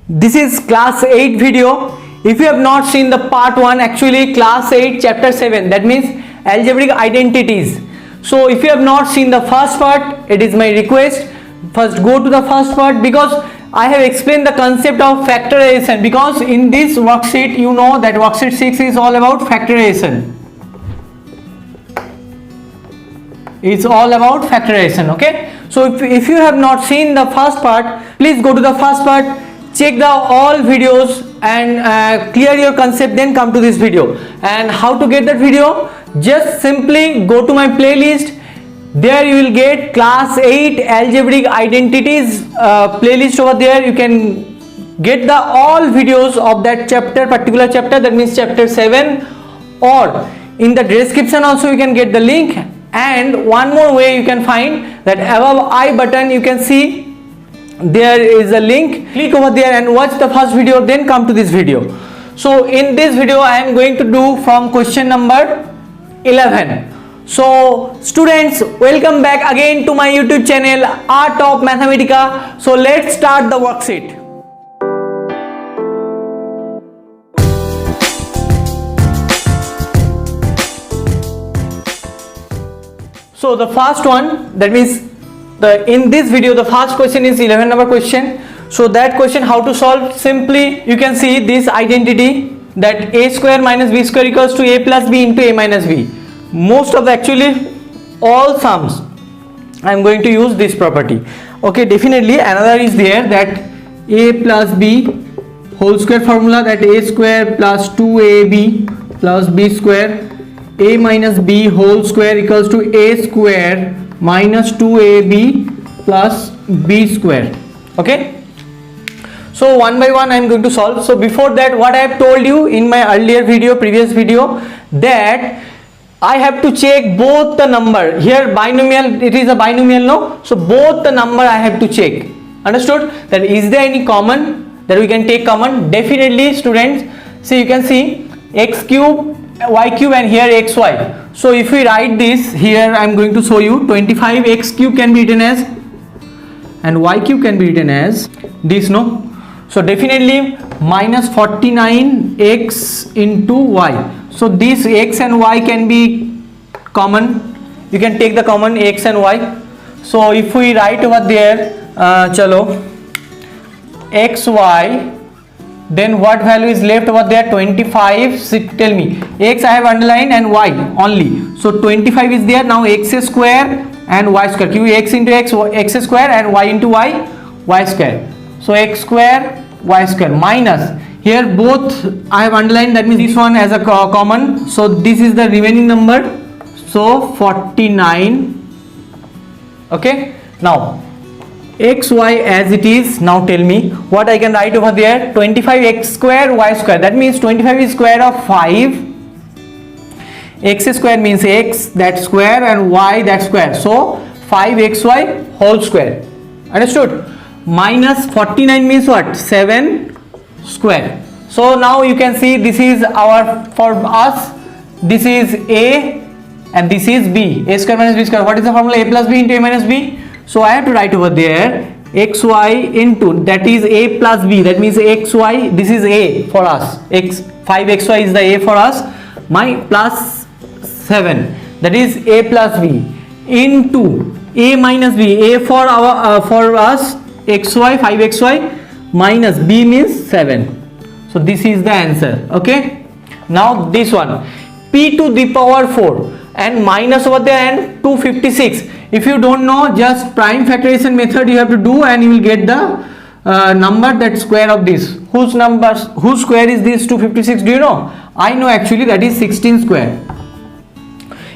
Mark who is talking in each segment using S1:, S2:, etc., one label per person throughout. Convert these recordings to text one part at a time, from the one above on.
S1: This is class 8 video. If you have not seen the part 1, actually class 8 chapter 7, that means algebraic identities. So if you have not seen the first part, it is my request, first go to the first part, because I have explained the concept of factorization, because in this worksheet you know that worksheet 6 is all about factorization. It's all about factorization. Okay, so if you have not seen the first part, please go to the first part, check the all videos and clear your concept, then come to this video. And how to get that video? Just simply go to my playlist. There you will get class 8 algebraic identities playlist over there. You can get the all videos of that chapter, particular chapter, that means chapter 7, or in the description also you can get the link. And one more way you can find that above I button, you can see there is a link. Click over there and watch the first video, then come to this video. So in this video I am going to do from question number 11. So students, welcome back again to my YouTube channel Art of Mathematica. So let's start the worksheet. So the first one, that means in this video the first question is 11 number question. So that question how to solve? Simply you can see this identity, that a square minus b square equals to a plus b into a minus b. Most of the actually all sums I am going to use this property. Okay, definitely another is there, that a plus b whole square formula, that a square plus 2ab plus b square, a minus b whole square equals to a square minus 2ab plus b square. Okay, so one by one I am going to solve. So before that, what I have told you in my earlier video, previous video, that I have to check both the number. Here binomial, it is a binomial, no? So both the number I have to check. Understood? That is there any common that we can take common? Definitely students. So you can see x cube, y cube, and here xy. So if we write this here, I am going to show you 25x cube can be written as, and y cube can be written as this, no? So definitely minus 49x into y. So this x and y can be common. You can take the common x and y. So if we write over there, chalo, xy, then what value is left over there? 25. Tell me, x I have underlined and y only. So 25 is there. Now x square and y square. Q x into x, x square, and y into y, y square. So x square, y square, minus. Here both I have underlined, that means this one as a common. So this is the remaining number. So 49. Okay. Now xy as it is. Now tell me what I can write over there. 25x square, y square. That means 25 is square of 5. X square means x, that square, and y, that square. So 5xy whole square. Understood? Minus 49 means what? 7 square. So now you can see this is our, for us, this is a and this is b. A square minus b square. What is the formula? A plus b into a minus b. So I have to write over there xy into, that is a plus b, that means xy, this is a for us, x 5xy is the a for us, my plus 7, that is a plus b, into a minus b, a for our for us xy 5xy minus b means 7. So this is the answer. Okay, now this one, p to the power 4 and minus over there and 256. If you don't know, just prime factorization method you have to do, and you will get the number, that square of this. Whose square is this 256? Do you know? I know actually, that is 16 square.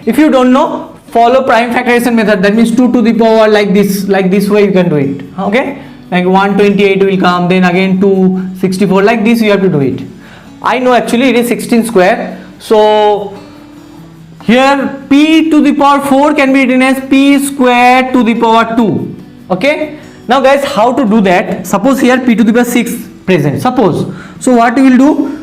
S1: If you don't know, follow prime factorization method, that means 2 to the power like this way you can do it. Okay, like 128 will come, then again 264, like this you have to do it. I know actually it is 16 square. So here p to the power 4 can be written as p square to the power 2. Okay, now guys, how to do that? Suppose here p to the power 6 present, suppose. So what you will do?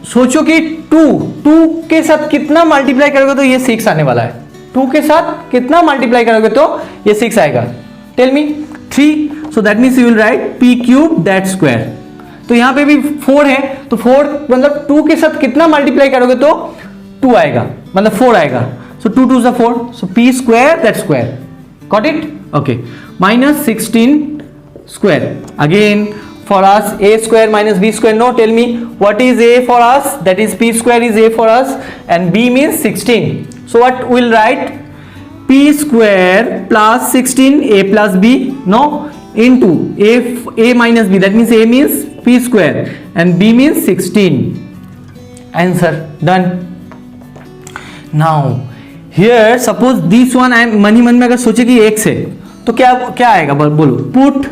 S1: सोचो कि 2 के साथ कितना multiply करोगे तो ये 6 आने वाला है. 2 के साथ कितना मल्टीप्लाई करोगे तो ये 6 आएगा. Tell me 3. So that means you will write p cube that square. तो यहाँ पे भी 4 है, तो 4 मतलब 2 के साथ कितना मल्टीप्लाई करोगे तो 2 आएगा, मतलब 4 आएगा। सो 2 2 4, सो p square that square, got it, okay. Minus 16 square, again for us a square minus b square, no, tell me what is a for us, that is p square is a for us and b means 16, so what we'll write, p square plus 16 a plus b, no, into a minus b, that means a means p square and b means 16, answer done। now here suppose this one I am मन ही मन में अगर सोचे कि x है तो क्या क्या आएगा बोलो, पुट,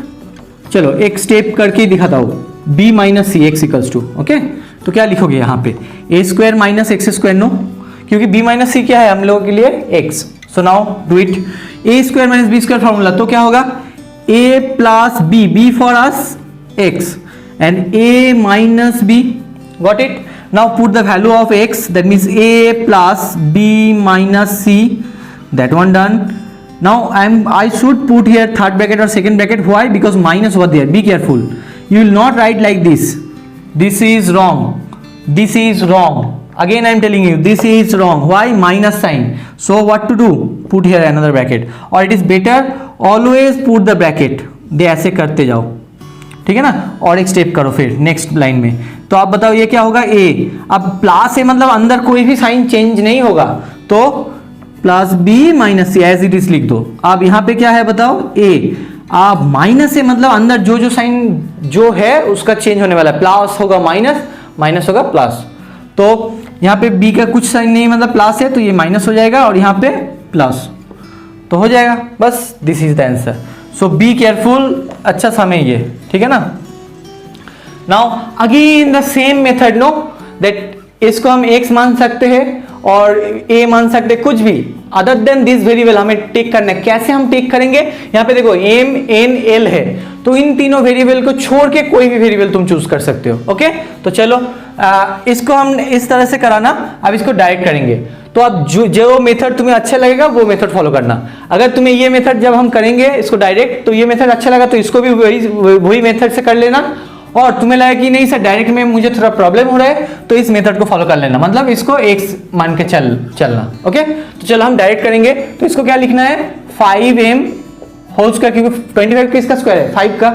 S1: चलो एक स्टेप करके दिखाता हूँ, b minus C X equals to, okay. तो क्या लिखोगे यहाँ पे, a square minus X square, no, क्योंकि b माइनस सी क्या है हम लोगों के लिए x, so now do it, a square minus B square formula, तो क्या होगा a plus b, b for us x and a minus b, got it. Now put the value of x, that means a plus b minus c, that one done. Now I should put here third bracket or second bracket. Why? Because minus over there. Be careful. You will not write like this. This is wrong. This is wrong. Again I am telling you, this is wrong. Why? Minus sign. So what to do? Put here another bracket. Or it is better always put the bracket. दे ऐसे करते जाओ, ठीक है ना। और एक step करो फिर नेक्स्ट लाइन में। तो आप बताओ ये क्या होगा, a। अब प्लस है मतलब अंदर कोई भी साइन चेंज नहीं होगा, तो plus B minus C as it is लिख दो। अब यहाँ पे क्या है बताओ, ए। अब माइनस है मतलब अंदर जो जो साइन जो है उसका चेंज होने वाला है, प्लस होगा माइनस, माइनस होगा प्लस। तो यहाँ पे बी का कुछ साइन नहीं मतलब प्लस है, तो ये माइनस हो जाएगा और यहाँ पे प्लस, तो हो जाएगा बस। This is the answer. So be careful, अच्छा समय ये, ठीक है ना। Now again the same method, no, that इसको हम x मान सकते हैं और a मान सकते हैं, कुछ भी अदर देन दिस वेरिएबल हमें टेक करना है। कैसे हम टेक करेंगे, यहाँ पे देखो m n l है, तो इन तीनों वेरिएबल को छोड़ के कोई भी वेरिएबल तुम चूज कर सकते हो, ओके। तो चलो इसको हम इस तरह से कराना, अब इसको डायरेक्ट करेंगे। तो अब जो मेथड तुम्हें अच्छा लगेगा वो मेथड फॉलो करना। अगर तुम्हें ये मेथड जब हम करेंगे इसको डायरेक्ट, तो ये मेथड अच्छा लगा तो इसको भी वही मेथड से कर लेना, और तुम्हें लगा कि नहीं सर डायरेक्ट में मुझे थोड़ा प्रॉब्लम हो रहा है तो इस मेथड को फॉलो कर लेना, मतलब इसको x मान के चलना, ओके। तो चलो हम डायरेक्ट करेंगे, तो इसको क्या लिखना है, 5m होल स्क्वायर, क्योंकि 25 किसका स्क्वायर है, 5 का,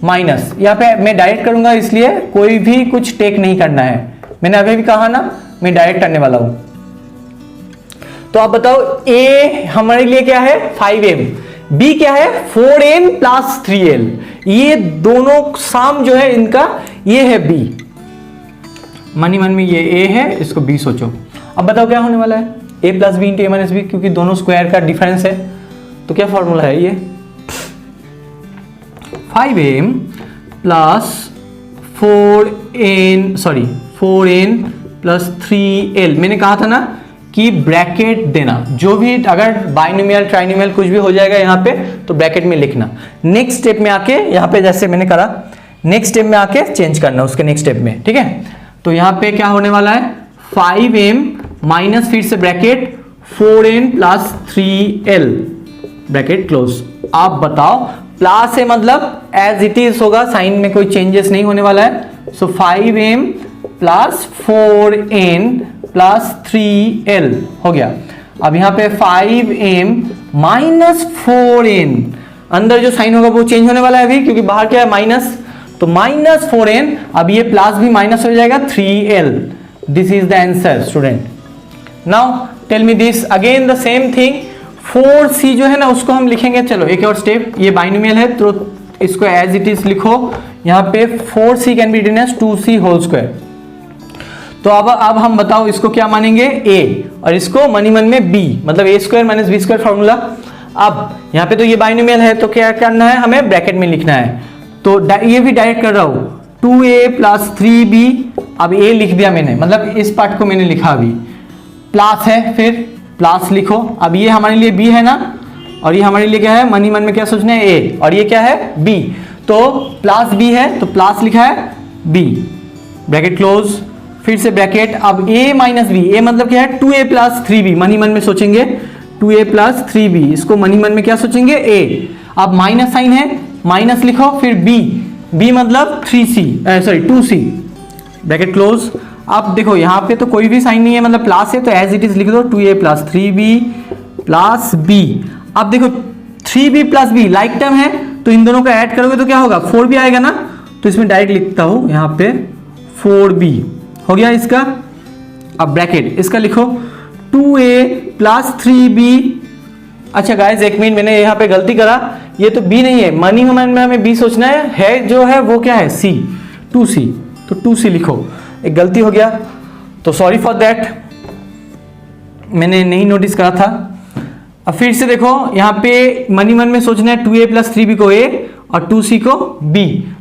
S1: माइनस, यहाँ पे मैं डायरेक्ट करूंगा इसलिए कोई भी कुछ टेक नहीं करना है, मैंने अभी भी कहा ना मैं डायरेक्ट करने वाला हूं। तो आप बताओ a हमारे लिए क्या है 5m, b क्या है 4n प्लस 3l, ये दोनों साम जो है इनका ये है b, मन ही मन में ये a है, इसको b सोचो। अब बताओ क्या होने वाला है, a plus B into A minus B, क्योंकि दोनों स्क्वायर का डिफरेंस है, तो क्या फॉर्मूला है ये 5m plus 4n plus 3l। मैंने कहा था ना कि ब्रैकेट देना, जो भी अगर बाइनोमियल ट्राइनोमियल कुछ भी हो जाएगा यहाँ पे तो ब्रैकेट में लिखना। नेक्स्ट स्टेप में आके यहाँ पे जैसे मैंने करा, नेक्स्ट स्टेप में आके चेंज करना उसके नेक्स्ट स्टेप में, ठीक है। तो यहाँ पे क्या होने वाला है 5m माइनस फिर से bracket 4n plus 3l, bracket close. आप बताओ प्लस है मतलब एज इट इज होगा, साइन में कोई चेंजेस नहीं होने वाला है। सो 5m plus 4n plus 3l हो गया। अब यहाँ पे 5m माइनस 4n, अंदर जो साइन होगा वो चेंज होने वाला है अभी, क्योंकि बाहर क्या है माइनस, तो माइनस 4n, अब ये प्लस भी माइनस हो जाएगा 3l। This is the answer student. Now tell me this again the same thing, 4c जो है ना उसको हम लिखेंगे, चलो एक और स्टेप, ये बाइनोमियल है तो इसको एज इट इज लिखो, यहाँ पे 4c can be written as 2c whole square. तो अब हम बताओ इसको क्या मानेंगे a, और इसको मनी मन में b, मतलब a square minus B square formula. अब यहाँ पे तो ये बाइनोमियल है तो क्या करना है, हमें ब्रैकेट में लिखना है, तो ये भी डायरेक्ट कर रहा हूँ 2a प्लस 3b। अब a लिख दिया मैंने, मतलब इस पार्ट को मैंने लिखा, अभी प्लस है फिर प्लस लिखो। अब ये हमारे लिए b है ना, और ये हमारे लिए क्या है, मनी मन में क्या सोचना है a, और ये क्या है b, तो प्लस b है तो प्लस लिखा है b, ब्रैकेट क्लोज, फिर से ब्रैकेट। अब a माइनस बी, a मतलब क्या है 2a प्लस 3b, मनी मन में सोचेंगे 2a प्लस 3b, इसको मनी मन में क्या सोचेंगे a। अब माइनस साइन है, माइनस लिखो, फिर b, b मतलब 3c sorry 2c bracket close. अब देखो यहाँ पे तो कोई भी साइन नहीं है, मतलब प्लस है, तो एज इट इज लिख दो 2a plus 3b plus b। अब देखो 3b plus b like term है, तो इन दोनों को ऐड करोगे तो क्या होगा, 4b आएगा ना, तो इसमें डायरेक्ट लिखता हूं यहाँ पे 4b हो गया इसका। अब ब्रैकेट इसका लिखो 2a प्लस 3b। अच्छा गाइस एक मिनट, मैंने यहाँ पे गलती करा, ये तो b नहीं है, मनी में हमें b सोचना है जो है वो क्या है c, 2c, तो 2c लिखो, एक गलती हो गया, तो सॉरी फॉर दैट, मैंने नहीं नोटिस करा था। अब फिर से देखो यहाँ पे मनी मन में सोचना है 2a प्लस 3b को a और 2c को b,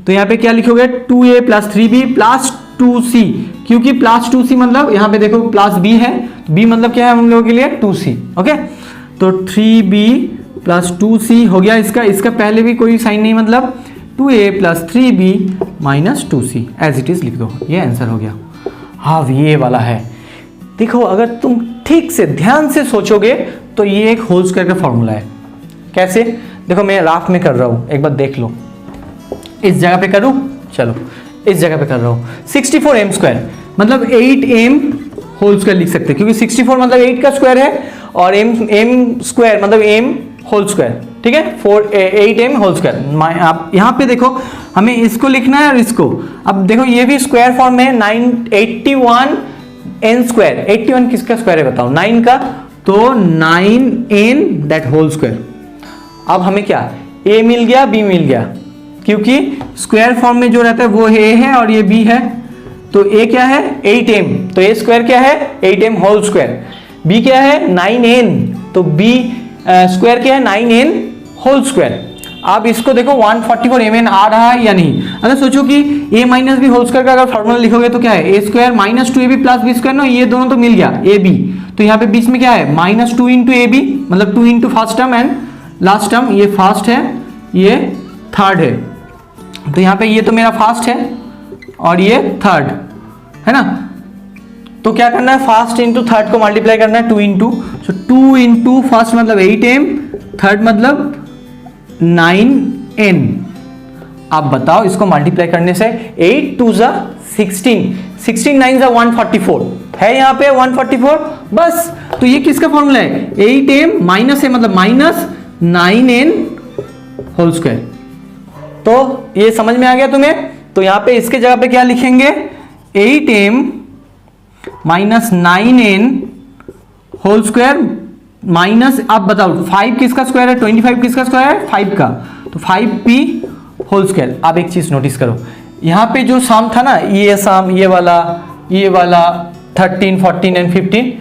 S1: तो यहाँ पे क्या लिखोगे 2a plus 3b plus 2c, क्योंकि प्लस 2c मतलब यहाँ पे देखो प्लस b है, b मतलब क्या है हम लोगों के लिए 2c। ओके, तो 3b प्लस 2c हो गया इसका। इसका पहले भी कोई साइन नहीं, मतलब 2a plus 3b minus 2c as it is लिख दो, ये आंसर हो गया। हाँ ये वाला है, देखो अगर तुम ठीक से ध्यान से सोचोगे तो ये एक होल स्क्वायर का फॉर्मूला है। कैसे, देखो मैं राफ में कर रहा हूं, एक बार देख लो, इस जगह पे करूं, चलो इस जगह पे कर रहा हूं, 64m स्क्वायर मतलब 8m होल स्क्वायर लिख सकते हैं, क्योंकि 64 मतलब 8 का स्क्वायर है और m स्क्वायर मतलब m होल स्क्वायर, ठीक है, 8m होल स्क्वायर। आप यहाँ पे देखो हमें इसको लिखना है और इसको, अब देखो ये भी स्क्वायर फॉर्म में 81n स्क्वायर, 81 किसका स्क्वायर है बताओ, 9 का, तो 9n दैट होल स्क्वायर। अब हमें क्या a मिल गया b मिल गया, क्योंकि स्क्वायर फॉर्म में जो रहता है वो a है और ये b है, तो a क्या है 8m, तो a स्क्वायर क्या है 8m होल स्क्वायर, b क्या है 9n, तो b स्क्वायर क्या है 9n होल स्क्वायर। अब इसको देखो 144mn आ रहा है या नहीं, अगर सोचो कि a minus B whole square का अगर फॉर्मूला लिखोगे तो क्या है a square minus 2ab plus b square, ना ये दोनों तो मिल गया ab, तो यहाँ पे बीच में क्या है माइनस 2 इंटू ab मतलब 2 into first term and last term, ये फर्स्ट है ये थर्ड है, तो यहाँ पे ये तो मेरा फर्स्ट है और ये थर्ड है ना, तो क्या करना है फर्स्ट इंटू थर्ड को मल्टीप्लाई करना है 2 इंटू, सो 2 इंटू फर्स्ट मतलब 8m, थर्ड मतलब 9n। आप बताओ इसको मल्टीप्लाई करने से 8 2 जा 16, 16 9 जा 144 है, यहाँ पे 144 बस। तो ये किसका फॉर्मूला है 8m माइनस है मतलब माइनस 9n होल स्क्वायर। तो ये समझ में आ गया तुम्हें, तो यहाँ पे इसके जगह पे क्या लिखेंगे 8m minus 9n whole square minus, आप बताओ 5 किसका स्क्वायर है 25 किसका स्क्वायर है 5 का, तो 5p होल स्क्वायर। अब एक चीज नोटिस करो, यहाँ पे जो सम था ना ये सम, ये वाला 13 14 एंड 15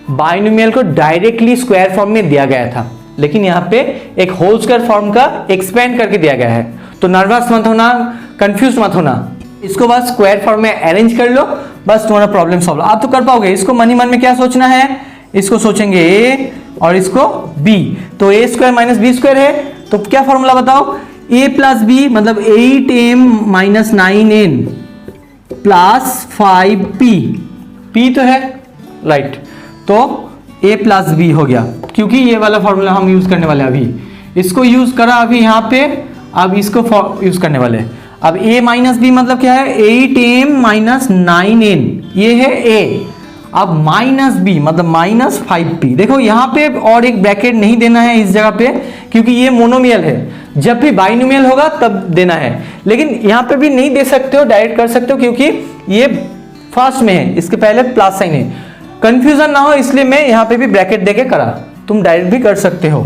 S1: बाइनोमियल को डायरेक्टली स्क्वायर फॉर्म में दिया गया था, लेकिन यहाँ पे एक होल स्क्वायर फॉर्म का एक्सपेंड करके दिया गया है, तो नर्वस मत होना, कंफ्यूज मत होना, इसको बस स्क्वायर फॉर्म में अरेंज कर लो, बस तुम्हारा प्रॉब्लम सॉल्व। आप तो कर पाओगे। इसको मन ही मन में क्या सोचना है, इसको सोचेंगे a और इसको b, तो a square minus B square है, तो क्या फॉर्मूला बताओ a प्लस b मतलब 8m minus 9n plus 5p, p तो है राइट, तो a प्लस b हो गया, क्योंकि ये वाला फॉर्मूला हम यूज करने वाले हैं, अभी इसको यूज करा अभी यहाँ पे, अब इसको यूज करने वाले हैं। अब a माइनस बी मतलब क्या है 8m माइनस 9n, ये है a, अब माइनस बी मतलब माइनस 5p। देखो यहाँ पे और एक ब्रैकेट नहीं देना है इस जगह पे, क्योंकि ये मोनोमियल है, जब भी बाइनोमियल होगा तब देना है, लेकिन यहाँ पे भी नहीं दे सकते हो, डायरेक्ट कर सकते हो, क्योंकि ये फर्स्ट में है, इसके पहले प्लस साइन है, कंफ्यूजन ना हो इसलिए मैं यहाँ पे भी ब्रैकेट देके करा, तुम डायरेक्ट भी कर सकते हो।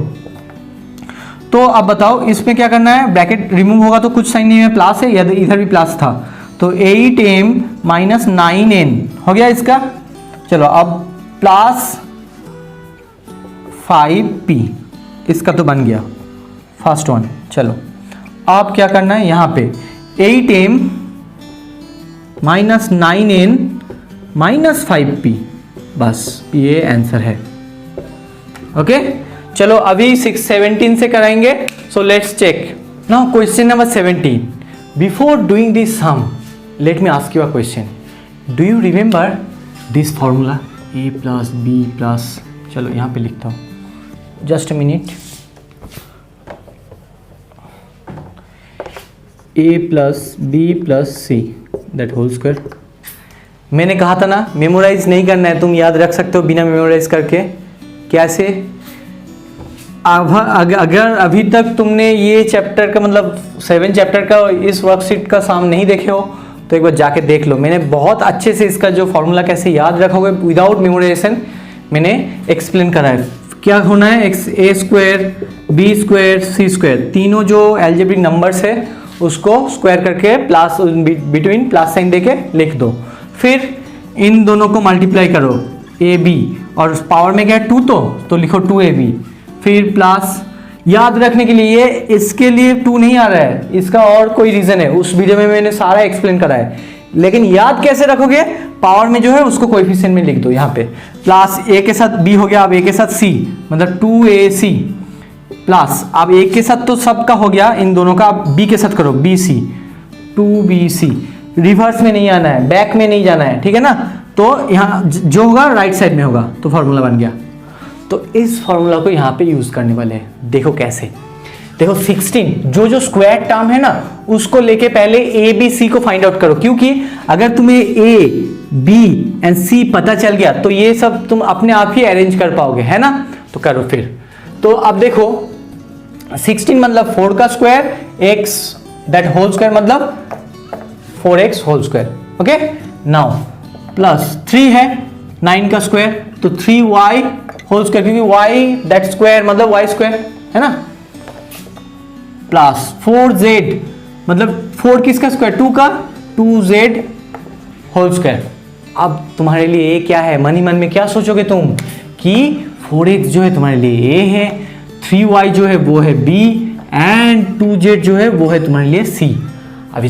S1: तो अब बताओ इसमें क्या करना है, ब्रैकेट रिमूव होगा तो कुछ साइन नहीं है, प्लस है, इधर भी प्लस था, तो 8m माइनस 9n हो गया इसका। चलो अब प्लस 5p, इसका तो बन गया फर्स्ट वन। चलो अब क्या करना है, यहाँ पे 8m minus 9n minus 5p, बस ये आंसर है। ओके चलो अभी 17 से कराएंगे, so let's check now question number 17। Before doing this sum let me ask you a question, do you remember this formula a plus B plus, चलो यहाँ पे लिखता हूँ, just a minute. A plus B plus C that whole square. मैंने कहा था ना memorise नहीं करना है, तुम याद रख सकते हो बिना मेमोराइज करके। कैसे? अगर अभी तक तुमने ये चैप्टर का मतलब 7 चैप्टर का इस वर्कशीट का साम नहीं देखे हो तो एक बार जाके देख लो। मैंने बहुत अच्छे से इसका जो फॉर्मूला कैसे याद रखोगे विदाउट मेमोराइजेशन मैंने एक्सप्लेन करा है। क्या होना है, एक्स ए स्क्वायर बी स्क्वायर सी स्क्वायर, तीनों जो एल्जेब्रिक नंबर्स है उसको स्क्वायर करके प्लस बिटवीन प्लस साइन देके लिख दो। फिर इन दोनों को मल्टीप्लाई करो ए बी, और पावर में क्या है 2 तो लिखो 2ab। फिर प्लस, याद रखने के लिए इसके लिए 2 नहीं आ रहा है, इसका और कोई रीजन है, उस वीडियो में मैंने सारा एक्सप्लेन करा है। लेकिन याद कैसे रखोगे, पावर में जो है उसको कोएफिशिएंट में लिख दो। यहाँ पे प्लस ए के साथ बी हो गया, अब ए के साथ सी मतलब 2ac प्लस, अब ए के साथ तो सबका हो गया, इन दोनों का अब बी के साथ करो bc 2bc। रिवर्स में नहीं आना है, बैक में नहीं जाना है, ठीक है ना। तो यहाँ जो होगा राइट साइड में होगा, तो फॉर्मूला बन गया। तो इस फॉर्मूला को यहाँ पे यूज करने वाले हैं। देखो कैसे, देखो 16 जो स्क्वायर टर्म है ना उसको लेके पहले ए बी सी को फाइंड आउट करो, क्योंकि अगर तुम्हें ए बी एंड सी पता चल गया तो ये सब तुम अपने आप ही अरेंज कर पाओगे, है ना। तो करो फिर। तो अब देखो 16 मतलब 4 का square, x that whole square मतलब 4x whole square. Okay, now plus 3 है 9 का स्क्वायर तो 3y होल स्क्वायर, क्योंकि y दैट स्क्वायर मतलब y स्क्वायर, है ना। प्लस 4z मतलब 4 किसका स्क्वायर 2 का, 2z होल स्क्वायर। अब तुम्हारे लिए a क्या है, मन ही मन में क्या सोचोगे तुम कि 4x जो है तुम्हारे लिए a है, 3y जो है वो है b एंड 2z जो है वो है तुम्हारे लिए c। अब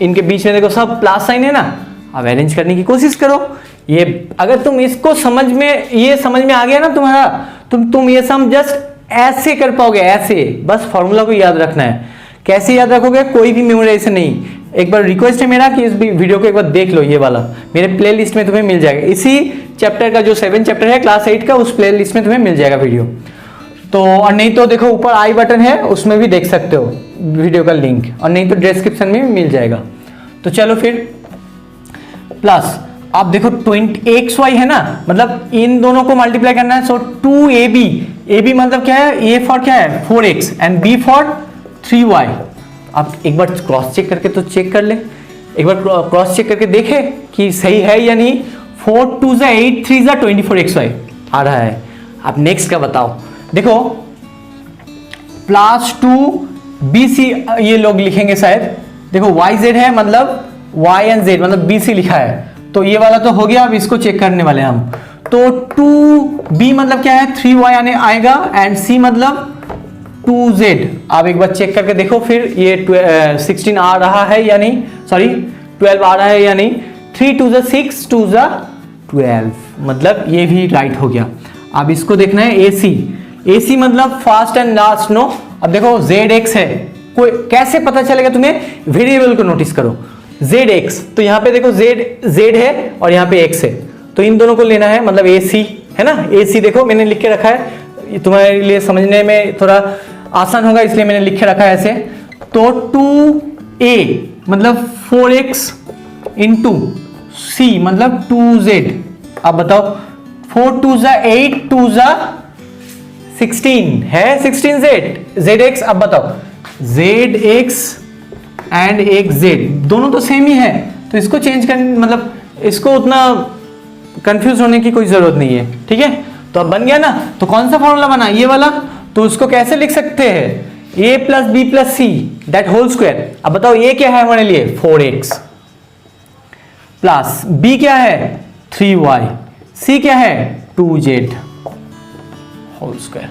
S1: इनके बीच में देखो सब प्लस साइन है ना, अब अरेंज करने की कोशिश करो। ये अगर तुम इसको समझ में आ गया ना तुम्हारा, तुम ये सम जस्ट ऐसे कर पाओगे, ऐसे बस फॉर्मूला को याद रखना है। कैसे याद रखोगे, कोई भी मेमोराइजेशन नहीं। एक बार रिक्वेस्ट है मेरा कि इस वीडियो को एक बार देख लो, ये वाला मेरे प्ले लिस्ट में तुम्हें मिल जाएगा। इसी चैप्टर का जो 7 चैप्टर है क्लास 8 का, उस प्ले लिस्ट में तुम्हें मिल जाएगा वीडियो। तो और नहीं तो देखो ऊपर आई बटन है, उसमें भी देख सकते हो वीडियो का लिंक, और नहीं तो डिस्क्रिप्शन में भी मिल जाएगा। तो चलो फिर प्लस, अब देखो 20xy है ना, मतलब इन दोनों को मल्टीप्लाई करना है। सो 2ab, ab मतलब क्या है, a फॉर क्या है 4x and b for 3y। अब एक बार क्रॉस चेक करके तो चेक कर ले, एक बार क्रॉस चेक करके देखे कि सही है या नहीं। 4 2 8 3 24xy आ रहा है। अब नेक्स्ट का बताओ। देखो प्लस 2bc ये लोग लिखेंगे शायद, देखो yz है मतलब y एंड z मतलब bc लिखा है, तो ये वाला तो हो गया। अब इसको चेक करने वाले हम। तो 2b मतलब क्या है 3y आने आएगा एंड c मतलब 2z। अब एक बार चेक करके देखो फिर ये 16 आ रहा है या नहीं, सॉरी 12 आ रहा है या नहीं। 3 2 6 2 12 मतलब ये भी राइट हो गया। अब इसको देखना है AC मतलब फर्स्ट एंड लास्ट नो। अब देखो ZX है, कोई कैसे पता चलेगा तुम्हें, वेरिएबल को नोटिस करो ZX, तो यहाँ पे देखो Z है और यहाँ पे X है, तो इन दोनों को लेना है मतलब AC है ना। AC देखो मैंने लिख के रखा है, तुम्हारे लिए समझने में थोड़ा आसान होगा इसलिए मैंने लिख के रखा है ऐसे। तो 2A मतलब 4x इंटू C मतलब 2Z। अब बताओ 4 2 8 2 16 है 16Z ZX। अब बताओ ZX एंड एक Z दोनों तो सेम ही है, तो इसको चेंज करने मतलब इसको उतना कंफ्यूज होने की कोई जरूरत नहीं है, ठीक है। तो अब बन गया ना, तो कौन सा फॉर्मूला बना, ये वाला। तो उसको कैसे लिख सकते हैं, a plus B plus C that whole square. अब बताओ a क्या है हमारे लिए 4x प्लस b क्या है 3y, c क्या है 2z होल स्क्वायर।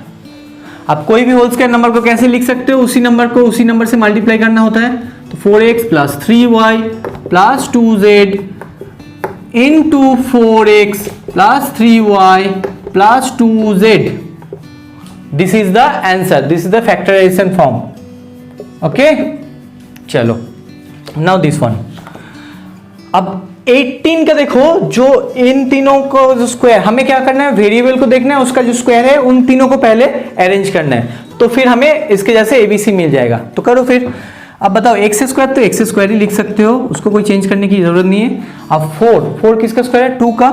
S1: अब कोई भी होल स्क्वायर नंबर को कैसे लिख सकते हो, उसी नंबर को उसी नंबर से मल्टीप्लाई करना होता है। तो 4x plus 3y plus 2z into 4x plus 3y plus 2z। This is the answer, this is the factorisation form. Okay चलो नाउ दिस वन। अब 18 का देखो, जो इन तीनों को जो स्क्वायर, हमें क्या करना है, वेरिएबल को देखना है, उसका जो स्क्वायर है उन तीनों को पहले अरेंज करना है, तो फिर हमें इसके जैसे एबीसी मिल जाएगा। तो करो फिर। अब बताओ एक्स स्क्वायर, तो एक्स स्क्वायर ही लिख सकते हो, उसको कोई चेंज करने की जरूरत नहीं है। अब 4 किसका स्क्वायर है? 2 का,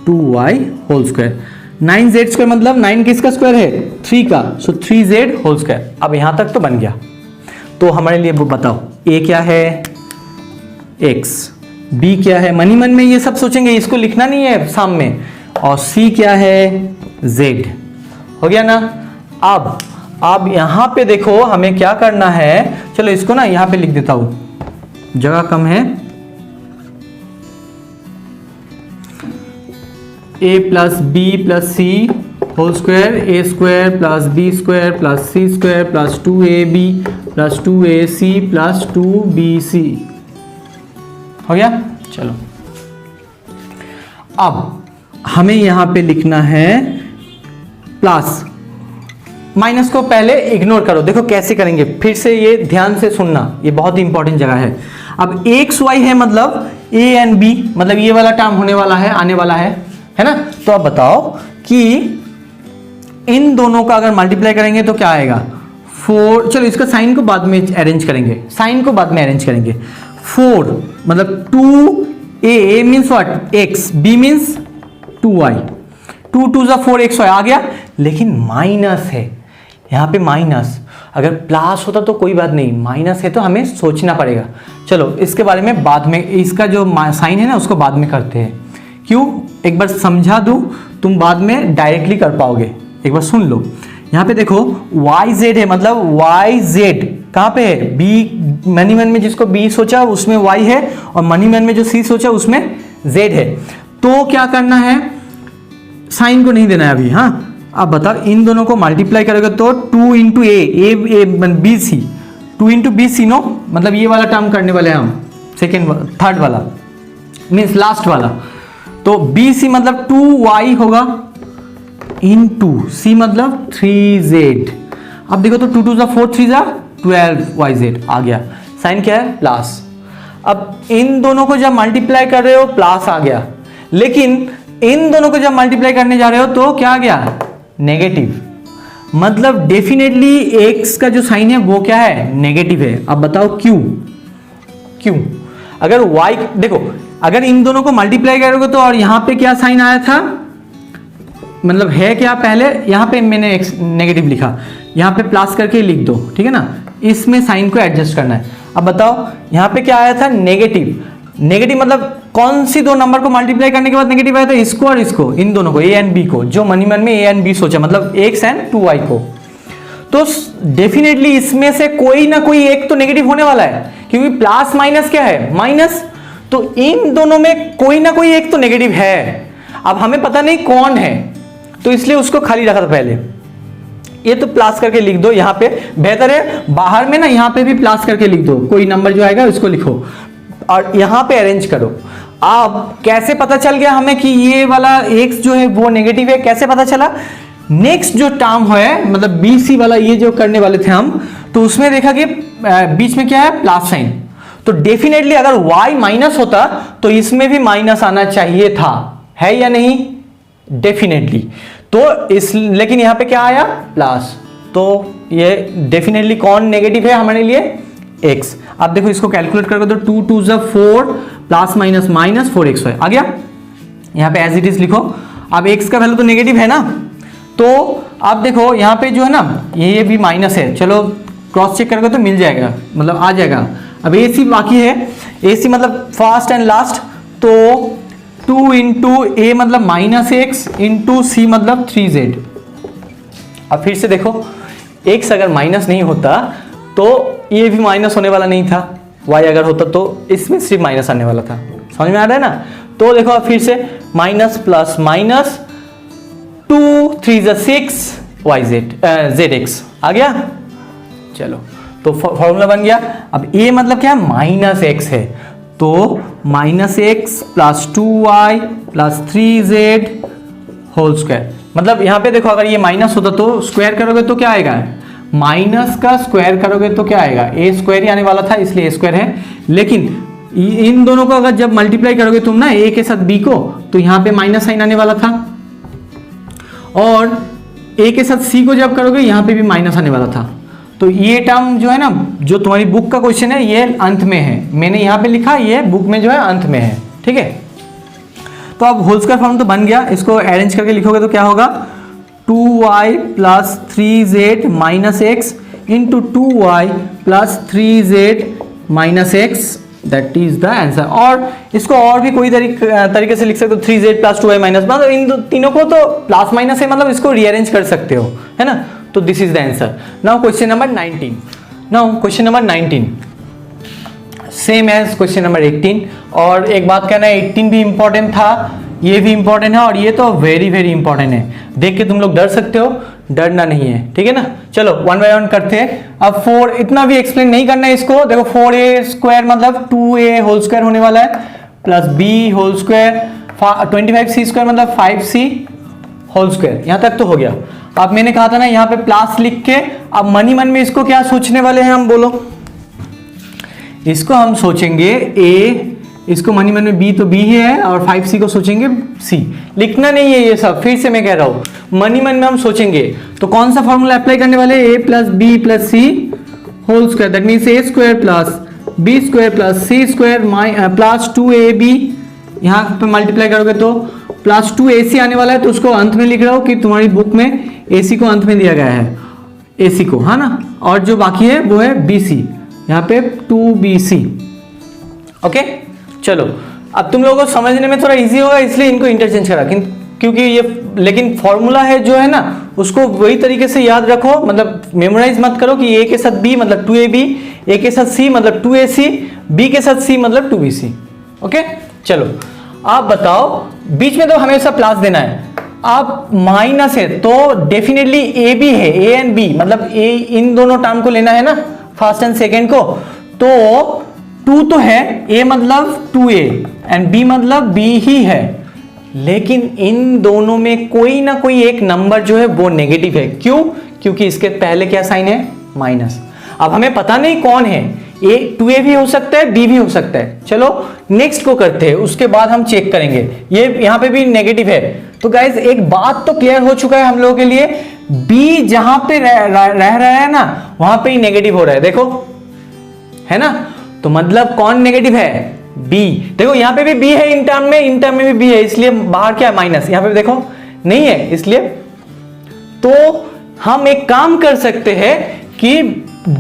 S1: 2y whole square. 9z square मतलब 9 किसका स्क्वायर है? 3 का, सो 3z होल स्क्वायर। अब यहां तक तो बन गया। तो हमारे लिए वो बताओ a क्या है? x, b क्या है? मनी मन में ये सब सोचेंगे, इसको लिखना नहीं है सामने। और c क्या है? z। हो गया ना। अब यहां पे देखो हमें क्या करना है, चलो इसको ना यहां पे लिख देता हूं, जगह कम है। a plus B plus C whole square, A square plus B square plus C square plus 2ab plus 2ac plus 2bc। हो गया। चलो अब हमें यहां पे लिखना है प्लस, माइनस को पहले इग्नोर करो। देखो कैसे करेंगे, फिर से ये ध्यान से सुनना, ये बहुत ही इंपॉर्टेंट जगह है। अब एक्स वाई है मतलब a एंड b, मतलब ये वाला टर्म होने वाला है, आने वाला है ना। तो अब बताओ कि इन दोनों का अगर मल्टीप्लाई करेंगे तो क्या आएगा? 4, चलो इसका साइन को बाद में अरेंज करेंगे, 4 मतलब 2a means what? x, b means 2y, 2 2 4 x आ गया। लेकिन माइनस है यहाँ पे, माइनस। अगर प्लस होता तो कोई बात नहीं, माइनस है तो हमें सोचना पड़ेगा। चलो इसके बारे में बाद में, इसका जो साइन है ना उसको बाद में करते हैं। क्यों? एक बार समझा दूं, तुम बाद में डायरेक्टली कर पाओगे। एक बार सुन लो, यहाँ पे देखो YZ है, मतलब YZ कहाँ पे है? B, मनी मैन में जिसको B सोचा उसमें Y है, और मनी मैन में जो C सोचा उसमें Z है। तो क्या करना है? साइन को नहीं देना है अभी। हाँ, अब बताओ इन दोनों को मल्टीप्लाई करोगे तो 2 into A B C, 2 into B C no, मतलब ये वाला टर्म करने वाले हैं हम, थर्ड वाला मीन्स लास्ट वाला। तो बी सी मतलब 2y होगा इंटू सी मतलब 3z। अब देखो तो 2 2 4 3 12yz आ गया। साइन क्या है? प्लस। अब इन दोनों को जब मल्टीप्लाई कर रहे हो प्लस आ गया, लेकिन इन दोनों को जब मल्टीप्लाई करने जा रहे हो तो क्या आ गया? नेगेटिव। मतलब डेफिनेटली x का जो साइन है वो क्या है? नेगेटिव है। अब बताओ क्यों? अगर y, देखो अगर इन दोनों को मल्टीप्लाई करोगे तो, और यहां पे क्या साइन आया था, मतलब है क्या? पहले यहां पे मैंने x नेगेटिव लिखा, यहां पे प्लस करके लिख दो, ठीक है ना। इसमें साइन को एडजस्ट करना है। अब बताओ यहां पे क्या आया था? नेगेटिव मतलब कौन सी दो नंबर को मल्टीप्लाई करने के बाद नेगेटिव आया था? इसको और इसको, इन दोनों को, a एंड b को, जो मनी मन में a एंड b सोचा, मतलब x एंड 2y को। तो डेफिनेटली इसमें से कोई ना कोई एक तो नेगेटिव होने वाला है, क्योंकि प्लस माइनस क्या है? माइनस। तो इन दोनों में कोई ना कोई एक तो नेगेटिव है। अब हमें पता नहीं कौन है, तो इसलिए उसको खाली रखा था पहले। ये तो प्लस करके लिख दो यहाँ पे, बेहतर है। बाहर में ना यहाँ पे भी प्लस करके लिख दो, कोई नंबर जो आएगा उसको लिखो और यहाँ पे अरेंज करो। अब कैसे पता चल गया हमें कि ये वाला x जो है वो नेगेटिव है? कैसे पता चला? नेक्स्ट जो टर्म है, मतलब BC वाला ये जो करने वाले थे हम, तो उसमें देखा कि बीच में क्या है? Plus sign. तो डेफिनेटली अगर y माइनस होता तो इसमें भी माइनस आना चाहिए था, है या नहीं? डेफिनेटली। तो लेकिन यहां पे क्या आया? प्लस। तो ये डेफिनेटली कौन नेगेटिव है हमारे लिए? x। अब देखो इसको कैलकुलेट करोगे तो 2 2 4 प्लस माइनस माइनस 4x आ गया। यहाँ पे एज इट इज लिखो। अब x का वैल्यू तो नेगेटिव है ना, तो अब देखो यहाँ पे जो है ना ये भी माइनस है, चलो क्रॉस चेक करोगे तो मिल जाएगा, मतलब आ जाएगा। अब AC बाकी है, AC मतलब फर्स्ट एंड लास्ट, तो 2 इंटू ए मतलब माइनस एक्स इंटू सी मतलब 3z। अब फिर से देखो x अगर माइनस नहीं होता तो ये भी माइनस होने वाला नहीं था, y अगर होता तो इसमें सिर्फ माइनस आने वाला था। समझ में आ रहा है ना? तो देखो अब फिर से माइनस प्लस माइनस 2 3 6 zx आ गया। चलो तो फॉर्मूला बन गया। अब a मतलब क्या है? माइनस x है, तो minus X plus 2y plus 3z whole square. मतलब यहाँ पे देखो अगर ये माइनस होता तो स्क्वायर करोगे तो क्या आएगा? माइनस का स्क्वायर करोगे तो क्या आएगा? ए स्क्वायर ही आने वाला था, इसलिए ए स्क्वायर है। लेकिन इन दोनों को अगर जब मल्टीप्लाई करोगे तुम ना ए के साथ बी को, तो यहाँ पे माइनस साइन आने वाला था, और ए के साथ सी को जब करोगे यहाँ पे भी माइनस आने वाला था। तो ये टर्म जो है ना, जो तुम्हारी बुक का क्वेश्चन है ये अंत में है, मैंने यहाँ पे लिखा, ये बुक में जो है अंत में है, ठीक है। तो अब होल स्क्वायर फॉर्म तो बन गया, इसको अरेंज करके लिखोगे तो क्या होगा, 2y plus 3z minus x into 2y plus 3z minus x, that is the answer. और इसको और भी कोई तरीके से लिख सकते हो, 3z प्लस 2y माइनस, मतलब इन तीनों को तो प्लस माइनस है, मतलब इसको रीअरेंज कर सकते हो, है ना। तो this is the answer. Now question number 19। Now question number 19 same as question number 18। और एक बात कहना है, 18 भी इंपॉर्टेंट था, ये भी इंपॉर्टेंट है, और ये तो वेरी वेरी इंपॉर्टेंट है। देख के तुम लोग डर सकते हो, डरना नहीं है, ठीक है ना। चलो वन बाय वन करते हैं। अब 4 इतना भी एक्सप्लेन नहीं करना है इसको। देखो 4a स्क्वायर मतलब 2a होल स्क्वायर होने वाला है, plus b whole square, 25c square मतलब 5c होल स्क्वायर। यहां तक तो हो गया। अब मैंने कहा था ना यहाँ पे प्लस लिख के, अब मनी मन में इसको क्या सोचने वाले हैं हम, बोलो। इसको हम सोचेंगे a, इसको मनी मन में b तो b ही है, और 5c को सोचेंगे c। लिखना नहीं है ये सब, फिर से मैं कह रहा हूं, मनी मन में हम सोचेंगे। तो कौन सा फॉर्मूला अप्लाई करने वाले, a plus B plus C whole square, that means a square plus b square plus c square plus 2ab, यहाँ पे मल्टीप्लाई करोगे तो प्लस 2ac आने वाला है। तो उसको अंत में लिख रहा हूं कि तुम्हारी बुक में ac को अंत में दिया गया है, ac को, है ना। और जो बाकी है वो है bc, यहाँ पे 2bc, ओके। चलो अब तुम लोगों को समझने में थोड़ा इजी होगा, इसलिए इनको इंटरचेंज करा, क्योंकि ये, लेकिन फॉर्मूला है जो है ना, उसको वही तरीके से याद रखो, मतलब मेमोराइज मत करो कि a के साथ b मतलब 2ab, a के साथ c मतलब 2ac, b के साथ c मतलब 2bc, ओके। चलो आप बताओ, बीच में तो हमेशा प्लस देना है। आप माइनस है तो डेफिनेटली ए बी है, ए एंड बी, मतलब ए, इन दोनों टर्म को लेना है ना, फर्स्ट एंड सेकेंड को। तो 2 तो है, a मतलब 2a एंड b मतलब b ही है, लेकिन इन दोनों में कोई ना कोई एक नंबर जो है वो नेगेटिव है। क्यों? क्योंकि इसके पहले क्या साइन है, माइनस। अब हमें पता नहीं कौन है, a 2a भी हो सकता है, b भी हो सकता है। चलो नेक्स्ट को करते हैं, उसके बाद हम चेक करेंगे। ये यहाँ पे भी नेगेटिव है। तो गाइज एक बात तो क्लियर हो चुका है हम लोगों के लिए, b जहां पे रह रहा है ना, वहां पे ही नेगेटिव हो रहा है, देखो, है ना। तो मतलब कौन नेगेटिव है, b। देखो यहाँ पे भी b है, इन टर्म में भी b है, इसलिए बाहर क्या है, माइनस। यहाँ पे देखो नहीं है, इसलिए तो हम एक काम कर सकते हैं कि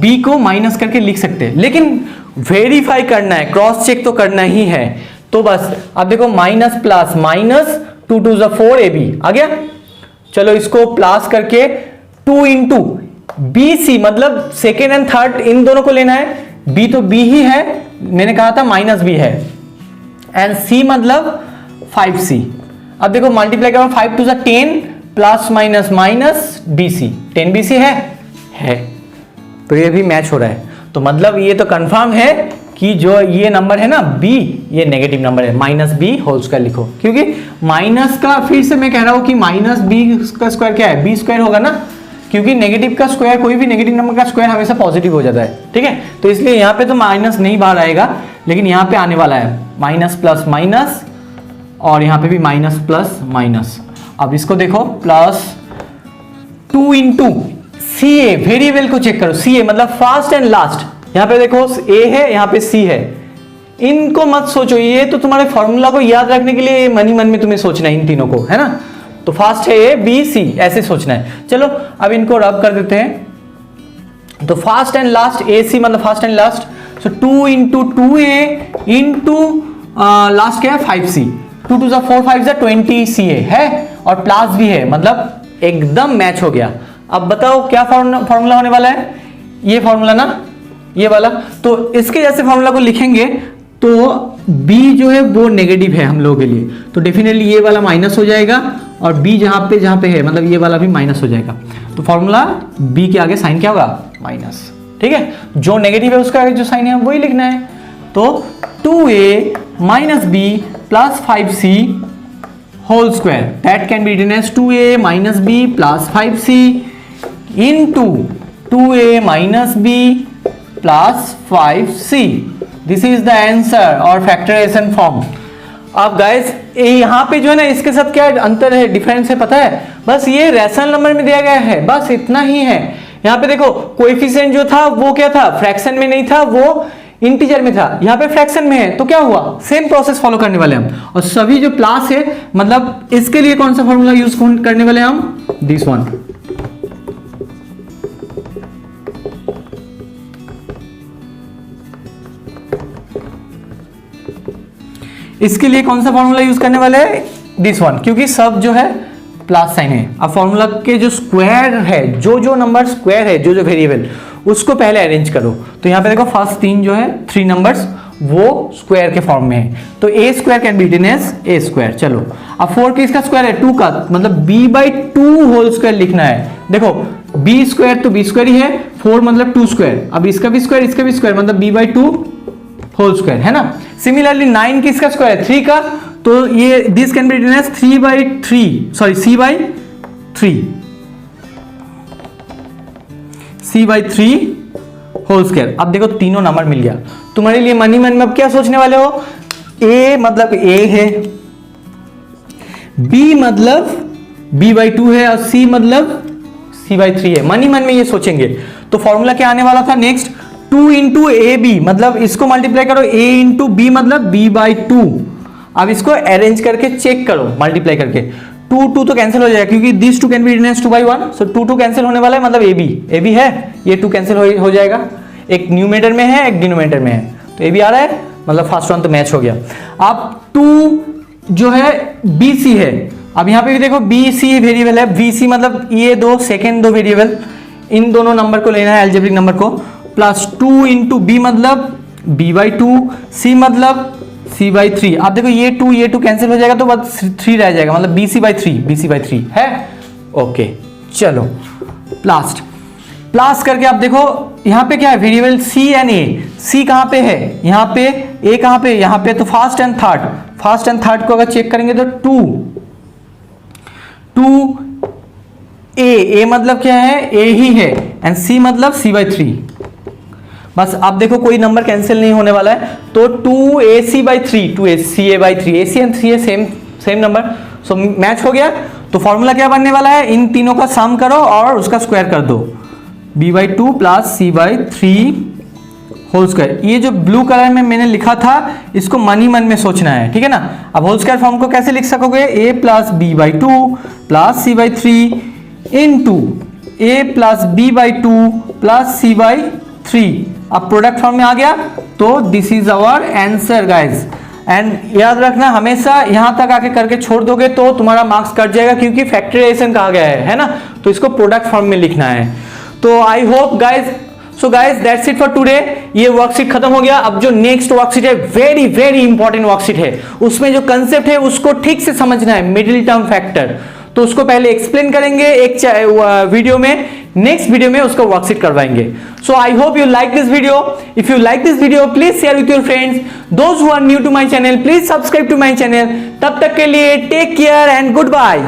S1: b को माइनस करके लिख सकते हैं, लेकिन वेरीफाई करना है, क्रॉस चेक तो करना ही है। तो बस अब देखो माइनस प्लस माइनस 2 2 4 ab आ गया। चलो इसको प्लस करके 2 इंटू bc मतलब सेकेंड एंड थर्ड इन दोनों को लेना है। b तो b ही है, मैंने कहा था माइनस b है, एंड c मतलब 5c। अब देखो मल्टीप्लाई करो, 5 2 10 plus minus minus bc, 10bc है। तो ये भी मैच हो रहा है। तो मतलब ये तो कंफर्म है कि जो ये नंबर है ना b, ये नेगेटिव नंबर है, माइनस b होल स्क्वायर लिखो, क्योंकि माइनस का, फिर से मैं कह रहा हूं कि माइनस b का स्क्वायर क्या है, b स्क्वायर होगा ना, क्योंकि नेगेटिव का स्क्वायर, कोई भी नेगेटिव नंबर का स्क्वायर हमेशा पॉजिटिव हो जाता है, ठीक है। तो इसलिए यहाँ पे तो माइनस नहीं बाहर आएगा, लेकिन यहाँ पे आने वाला है माइनस प्लस माइनस, और यहाँ पे भी माइनस प्लस माइनस। अब इसको देखो, प्लस 2 इंटू सी ए, वेरिएबल को चेक करो, सी ए मतलब फर्स्ट एंड लास्ट। यहाँ पे देखो a है, यहाँ पे c है, इनको मत सोचो, ये तो तुम्हारे फॉर्मूला को याद रखने के लिए मन ही मन में तुम्हें सोचना है इन तीनों को, है ना। तो फर्स्ट है a b c, ऐसे सोचना है। चलो अब इनको रब कर देते हैं। तो first and last a c मतलब first and last, so 2 into 2a into last क्या है 5c, 2 2 4 5 20ca है, और प्लस भी है, मतलब एकदम मैच हो गया। अब बताओ क्या फॉर्मूला होने वाला है, ये फॉर्मूला ना, ये वाला। तो इसके जैसे फॉर्मूला को लिखेंगे तो b जो है वो नेगेटिव है हम लोगों के लिए, तो डेफिनेटली ये वाला माइनस हो जाएगा, और b जहां पे है मतलब ये वाला भी माइनस हो जाएगा। तो फॉर्मूला b के आगे साइन क्या होगा, माइनस, ठीक है। जो नेगेटिव है उसका आगे जो साइन है वही लिखना है। तो 2a minus b plus 5c whole square, that can be written as 2a minus b plus 5c into 2a minus b plus 5c। This is the answer और फैक्टराइजेशन फॉर्म। अब गाइस यहाँ पे जो है ना, इसके साथ क्या अंतर है, डिफरेंस है, पता है? बस ये रैशनल नंबर में दिया गया है, बस इतना ही है। यहाँ पे देखो कोएफिशिएंट जो था वो क्या था, फ्रैक्शन में नहीं था, वो इंटीजर में था, यहाँ पे फ्रैक्शन में है, तो क्या हुआ, सेम प्रोसेस फॉलो करने वाले हम। और सभी जो प्लस है मतलब इसके लिए कौन सा फॉर्मूला यूज करने वाले हम, दिस वन। इसके लिए कौन सा फॉर्मूला यूज करने वाले हैं, दिस वन, क्योंकि सब जो है प्लस साइन है। अब फॉर्मूला के जो स्क्वायर है, जो नंबर स्क्वायर है, जो वेरिएबल, उसको पहले अरेंज करो। तो यहाँ पे देखो फर्स्ट 3 जो है 3 नंबर्स वो स्क्वायर के फॉर्म में है, तो a square can be written as a square. चलो अब 4 किसका स्क्वायर है, 2 का, मतलब b/2 होल स्क्वायर लिखना है। देखो b स्क्वायर तो b स्क्वायर ही है, 4 मतलब 2 स्क्वायर, अब इसका भी स्क्वायर इसका भी स्क्वायर, मतलब b/2 होल स्क्वायर है ना। सिमिलरली 9 किसका स्क्वायर है, 3 का, तो ये this can be written as c/3 whole square. अब देखो तीनों नंबर मिल गया तुम्हारे लिए। मन ही मन में अब क्या सोचने वाले हो, a मतलब a है, b मतलब b/2 है, और c मतलब c/3 है। मन ही मन में ये सोचेंगे। तो फॉर्मूला क्या आने वाला था नेक्स्ट, 2 इंटू ए बी, मतलब इसको मल्टीप्लाई करो, a इंटू बी मतलब b/2। अब इसको अरेंज करके चेक करो मल्टीप्लाई करके, 2 तो कैंसिल हो जाएगा क्योंकि this 2 can be written as 2/1, so 2 cancel होने वाला है, मतलब ए बी है, ये 2 कैंसिल हो जाएगा, एक न्यूमरेटर में है एक डिनोमिनेटर में है, तो ए बी आ रहा है, मतलब फर्स्ट वन तो मैच हो गया। अब 2 जो है बी सी है, अब यहाँ पे भी देखो बी सी वेरिएबल है, बी सी मतलब ये सेकेंड दो वेरिएबल, इन दोनों नंबर को लेना है, अलजेब्रिक नंबर को, प्लस 2 इंटू बी मतलब b/2, सी मतलब c/3। आप देखो ये 2 कैंसिल हो जाएगा तो बस 3 रह जाएगा, मतलब bc/3 है। ओके चलो प्लस करके आप देखो यहाँ पे क्या है, variable c and a, c कहाँ पे है, यहाँ पे, a कहाँ पे, यहाँ पे, तो फर्स्ट एंड थर्ड को अगर चेक करेंगे तो 2 a मतलब क्या है, a ही है, एंड c मतलब c/3। बस अब देखो कोई नंबर कैंसिल नहीं होने वाला है, तो 2ac/3 2ca/3, ac and 3 same number, so match हो गया। तो फॉर्मूला क्या बनने वाला है, इन तीनों का सम करो और उसका स्क्वायर कर दो, b/2 plus c/3 whole square. ये जो ब्लू कलर में मैंने लिखा था इसको मन ही मन में सोचना है, ठीक है ना। अब होल स्क्वायर फॉर्म को कैसे लिख सकोगे, a plus b/2 plus c/3 into a plus b/2 plus c/3। अब प्रोडक्ट फॉर्म में आ गया, तो this is our answer guys. And याद रखना हमेशा यहां तक आके करके छोड़ दोगे तो तुम्हारा मार्क्स कट जाएगा, क्योंकि फैक्टराइजेशन कहा गया है ना, तो इसको प्रोडक्ट फॉर्म में लिखना है। तो I hope guys, so guys that's it for today. ये वर्कशीट खत्म हो गया। अब जो नेक्स्ट वर्कशीट है वेरी वेरी इंपॉर्टेंट वर्कशीट है, उसमें जो कंसेप्ट है उसको ठीक से समझना है, मिडिल टर्म फैक्टर, तो उसको पहले एक्सप्लेन करेंगे एक वीडियो में, नेक्स्ट वीडियो में उसको वर्कशीट करवाएंगे। So I hope you like this video. If you like this video please share with your friends, those who are new to my channel please subscribe to my channel. तब तक के लिए take care and good bye.